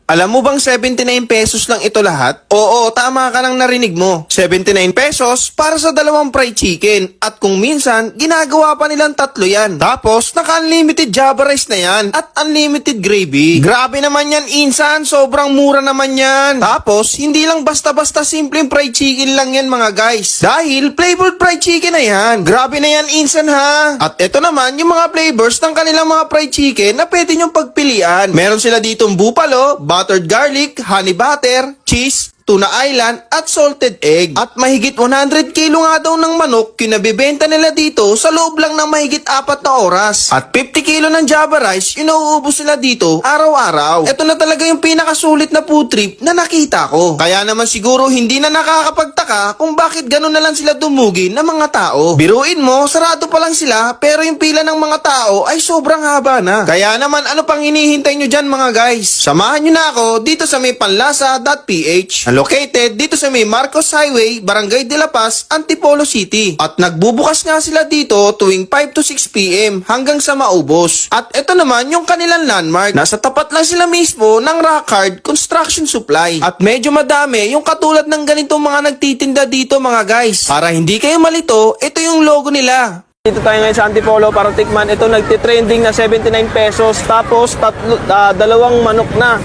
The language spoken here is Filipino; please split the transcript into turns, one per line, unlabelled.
Alam mo bang 79 pesos lang ito lahat? Oo, tama ka nang narinig mo. 79 pesos para sa dalawang fried chicken. At kung minsan, ginagawa pa nilang tatlo yan. Tapos, naka-unlimited Java rice na yan. At unlimited gravy. Grabe naman yan, insan. Sobrang mura naman yan. Tapos, hindi lang basta-basta simpleng fried chicken lang yan mga guys. Dahil, flavored fried chicken na yan. Grabe na yan, insan ha. At ito naman, yung mga flavors ng kanilang mga fried chicken na pwede nyong pagpilian. Meron sila ditong buffalo, buttered garlic, honey butter, cheese, tuna island, at salted egg. At mahigit 100 kilo nga daw ng manok kinabibenta nila dito sa loob lang ng mahigit 4 na oras. At 50 kilo ng Java rice, inuubos nila dito araw-araw. Ito na talaga yung pinakasulit na food trip na nakita ko. Kaya naman siguro hindi na nakakapagtaka kung bakit ganun na lang sila dumugin ng mga tao. Biruin mo, sarado pa lang sila pero yung pila ng mga tao ay sobrang haba na. Kaya naman ano pang hinihintay nyo dyan mga guys? Samahan nyo na ako dito sa may panlasa.ph. Located dito sa may Marcos Highway, Barangay de la Paz, Antipolo City. At nagbubukas nga sila dito tuwing 5 to 6 p.m. hanggang sa maubos. At ito naman yung kanilang landmark. Nasa tapat lang sila mismo ng Rock Hard Construction Supply. At medyo madami yung katulad ng ganitong mga nagtitinda dito mga guys. Para hindi kayo malito, ito yung logo nila. Dito tayo ngayon sa Antipolo para tikman. Ito nagtitrending na 79 pesos tapos dalawang manok na.